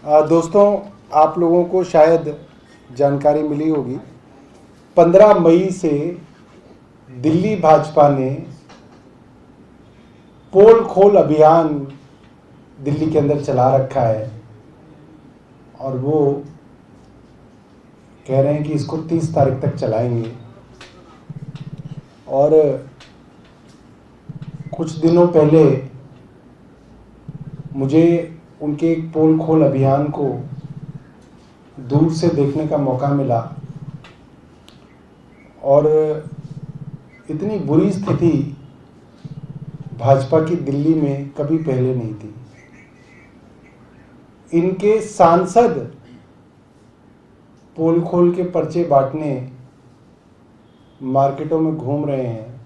दोस्तों, आप लोगों को शायद जानकारी मिली होगी, 15 मई से दिल्ली भाजपा ने पोल खोल अभियान दिल्ली के अंदर चला रखा है और वो कह रहे हैं कि इसको 30 तारीख तक चलाएंगे। और कुछ दिनों पहले मुझे उनके एक पोल खोल अभियान को दूर से देखने का मौका मिला और इतनी बुरी स्थिति भाजपा की दिल्ली में कभी पहले नहीं थी। इनके सांसद पोल खोल के पर्चे बांटने मार्केटों में घूम रहे हैं,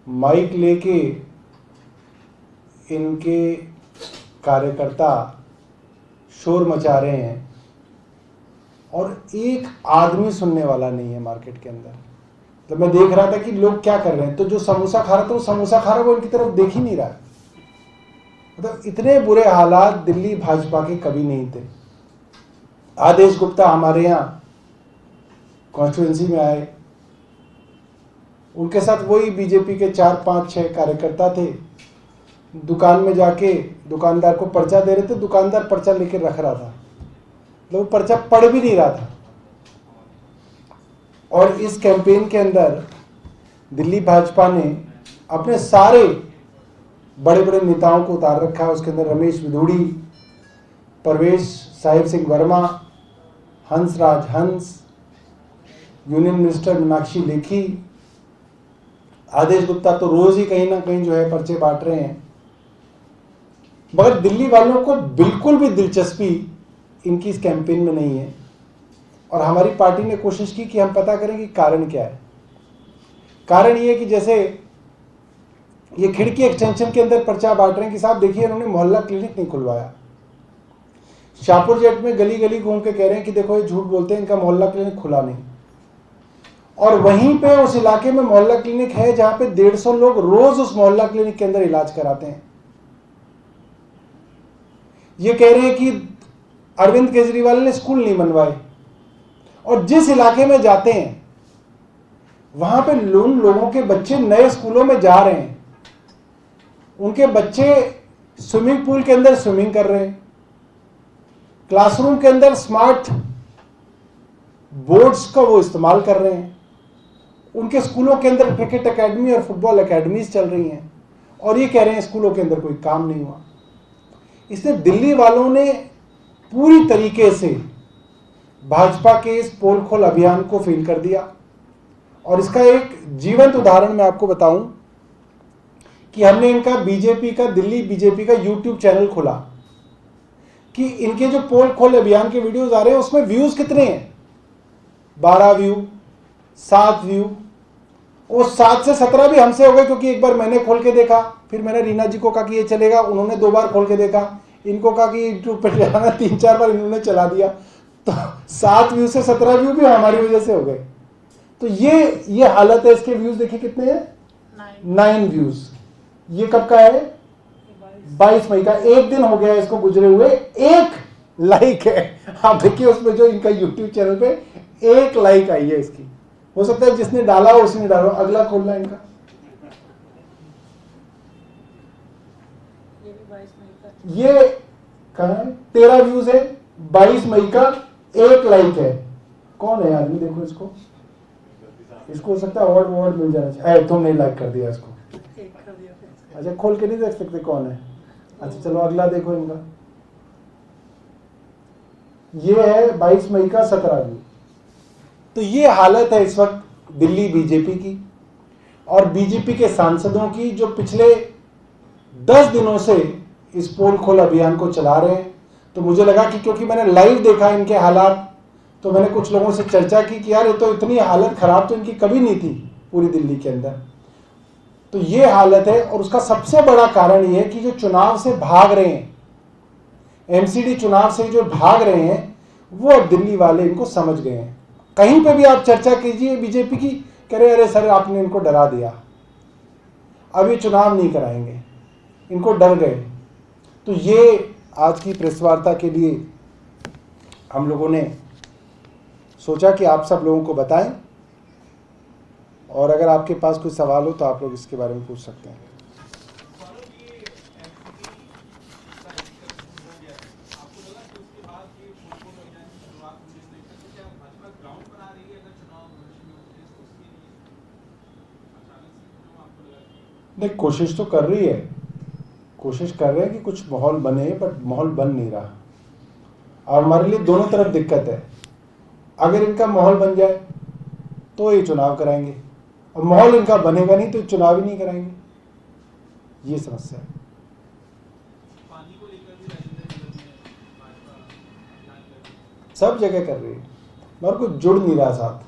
माइक लेके इनके कार्यकर्ता शोर मचा रहे हैं और एक आदमी सुनने वाला नहीं है मार्केट के अंदर। तो मैं देख रहा था कि लोग क्या कर रहे हैं, तो जो समोसा खा रहा था वो समोसा खा रहा है, वो इनकी तरफ देख ही नहीं रहा। मतलब इतने बुरे हालात दिल्ली भाजपा के कभी नहीं थे। आदेश गुप्ता हमारे यहाँ कॉन्स्टिट्यूएंसी में आए, उनके साथ वही बीजेपी के 4, 5, 6 कार्यकर्ता थे। दुकान में जाके दुकानदार को पर्चा दे रहे थे, दुकानदार पर्चा लेकर रख रहा था, मतलब वो पर्चा पढ़ भी नहीं रहा था। और इस कैंपेन के अंदर दिल्ली भाजपा ने अपने सारे बड़े बड़े नेताओं को उतार रखा है। उसके अंदर रमेश विधूड़ी, परवेश साहिब सिंह वर्मा, हंसराज हंस, यूनियन मिनिस्टर मीनाक्षी लेखी, आदेश गुप्ता तो रोज ही कहीं ना कहीं जो है पर्चे बांट रहे हैं। मगर दिल्ली वालों को बिल्कुल भी दिलचस्पी इनकी इस कैंपेन में नहीं है और हमारी पार्टी ने कोशिश की कि हम पता करें कि कारण क्या है। कारण ये है कि जैसे ये खिड़की एक्सटेंशन के अंदर पर्चा बांट रहे हैं कि साहब देखिए इन्होंने मोहल्ला क्लिनिक नहीं खुलवाया। शाहपुर जेट में गली गली घूम के कह रहे हैं कि देखो ये झूठ बोलते हैं, इनका मोहल्ला क्लिनिक खुला नहीं। और वहीं पे उस इलाके में मोहल्ला क्लिनिक है जहां पे 150 लोग रोज उस मोहल्ला क्लिनिक के अंदर इलाज कराते हैं। ये कह रहे हैं कि अरविंद केजरीवाल ने स्कूल नहीं बनवाए और जिस इलाके में जाते हैं वहां पे लोगों के बच्चे नए स्कूलों में जा रहे हैं, उनके बच्चे स्विमिंग पूल के अंदर स्विमिंग कर रहे हैं, क्लासरूम के अंदर स्मार्ट बोर्ड्स का वो इस्तेमाल कर रहे हैं, उनके स्कूलों के अंदर क्रिकेट एकेडमी और फुटबॉल एकेडमीज चल रही हैं और ये कह रहे हैं स्कूलों के अंदर कोई काम नहीं हुआ। इसलिए दिल्ली वालों ने पूरी तरीके से भाजपा के इस पोल खोल अभियान को फेल कर दिया। और इसका एक जीवंत उदाहरण मैं आपको बताऊं कि हमने इनका दिल्ली बीजेपी का यूट्यूब चैनल खोला कि इनके जो पोल खोल अभियान के वीडियोस आ रहे हैं उसमें व्यूज कितने हैं, 12 व्यू, 7 व्यू। वो 7 से 17 भी हमसे हो गए क्योंकि एक बार मैंने खोल के देखा, फिर मैंने रीना जी को कहा कि ये चलेगा, उन्होंने 2 बार खोल के देखा, इनको कहा कि यूट्यूब पे चलाना, 3-4 बार इन्होंने चला दिया, तो 7 व्यू से 17 व्यू भी हमारी वजह से हो गए। तो ये हालत है। इसके व्यूज देखिए कितने हैं, 9 व्यूज। ये कब का है, 22 मई का। एक दिन हो गया इसको गुजरे हुए, 1 लाइक है। आप देखिए उसमें जो इनका यूट्यूब चैनल पे 1 लाइक आई है इसकी। हो सकता है जिसने डाला हो उसने डाला। अगला खोलना है इनका, ये कहाँ है, 13 व्यूज है, 22 मई का, 1 लाइक है। कौन है आदमी, देखो इसको हो सकता है अवार्ड मिल जाना चाहिए। तुमने लाइक कर दिया इसको, अच्छा खोल के नहीं देख सकते कौन है। अच्छा चलो अगला देखो इनका, ये है 22 मई का, 17 व्यू। तो ये हालत है इस वक्त दिल्ली बीजेपी की और बीजेपी के सांसदों की, जो पिछले 10 दिनों से इस पोल खोल अभियान को चला रहे हैं। तो मुझे लगा कि क्योंकि मैंने लाइव देखा इनके हालात, तो मैंने कुछ लोगों से चर्चा की कि यार ये तो इतनी हालत खराब तो इनकी कभी नहीं थी पूरी दिल्ली के अंदर। तो ये हालत है और उसका सबसे बड़ा कारण ये है कि जो चुनाव से भाग रहे हैं, एमसीडी चुनाव से जो भाग रहे हैं, वो अब दिल्ली वाले इनको समझ गए हैं। कहीं पे भी आप चर्चा कीजिए बीजेपी की, कह रहे अरे सर आपने इनको डरा दिया, अब ये चुनाव नहीं कराएंगे, इनको डर गए। तो ये आज की प्रेस वार्ता के लिए हम लोगों ने सोचा कि आप सब लोगों को बताएं, और अगर आपके पास कोई सवाल हो तो आप लोग इसके बारे में पूछ सकते हैं। नहीं, कोशिश तो कर रही है, कोशिश कर रहे हैं कि कुछ माहौल बने, बट माहौल बन नहीं रहा। और हमारे लिए दोनों तरफ दिक्कत है। अगर इनका माहौल बन जाए तो ये चुनाव कराएंगे, और माहौल इनका बनेगा नहीं तो चुनाव ही नहीं कराएंगे। ये समस्या है। पानी को लेकर भी सब जगह कर रही है, मगर कुछ जुड़ नहीं रहा साथ।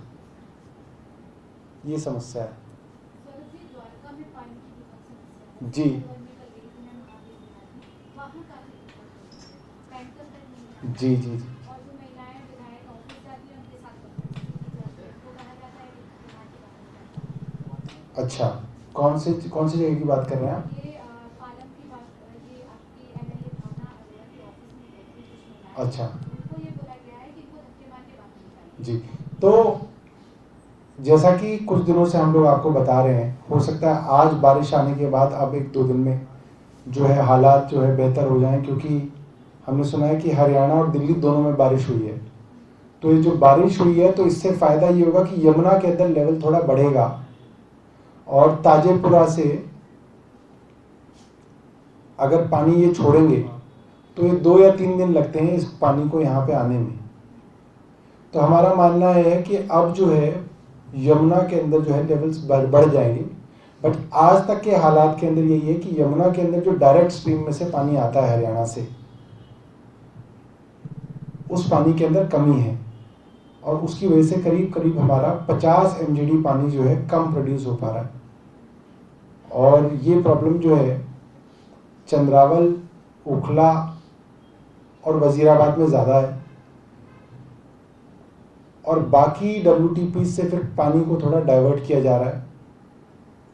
ये समस्या है जी। जी जी जी। अच्छा, कौन सी जगह की बात कर रहे हैं आप? अच्छा जी। तो जैसा कि कुछ दिनों से हम लोग आपको बता रहे हैं, हो सकता है आज बारिश आने के बाद अब 1-2 दिन में जो है हालात जो है बेहतर हो जाएं, क्योंकि हमने सुना है कि हरियाणा और दिल्ली दोनों में बारिश हुई है। तो ये जो बारिश हुई है, तो इससे फ़ायदा ये होगा कि यमुना के अंदर लेवल थोड़ा बढ़ेगा, और ताजेपुरा से अगर पानी ये छोड़ेंगे तो ये 2 या 3 दिन लगते हैं इस पानी को यहाँ पे आने में। तो हमारा मानना है कि अब जो है यमुना के अंदर जो है लेवल्स बढ़ जाएंगे। बट आज तक के हालात के अंदर यही है कि यमुना के अंदर जो डायरेक्ट स्ट्रीम में से पानी आता है हरियाणा से, उस पानी के अंदर कमी है, और उसकी वजह से करीब करीब हमारा 50 MGD पानी जो है कम प्रोड्यूस हो पा रहा है। और ये प्रॉब्लम जो है चंद्रावल, ओखला और वजीराबाद में ज़्यादा है, और बाकी WTP से फिर पानी को थोड़ा डाइवर्ट किया जा रहा है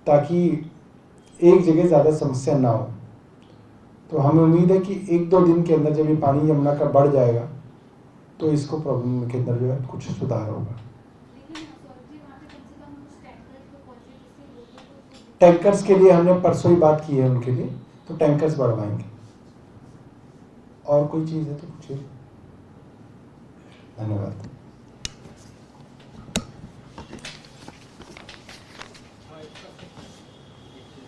ताकि एक जगह ज़्यादा समस्या ना हो। तो हमें उम्मीद है कि 1-2 दिन के अंदर जब ये पानी यमुना का बढ़ जाएगा तो इसको प्रॉब्लम के अंदर जो है कुछ सुधार होगा। टैंकर्स के लिए हमने परसों ही बात की है उनके लिए, तो टैंकर्स बढ़वाएंगे। और कोई चीज़ है तो पूछिए। धन्यवाद।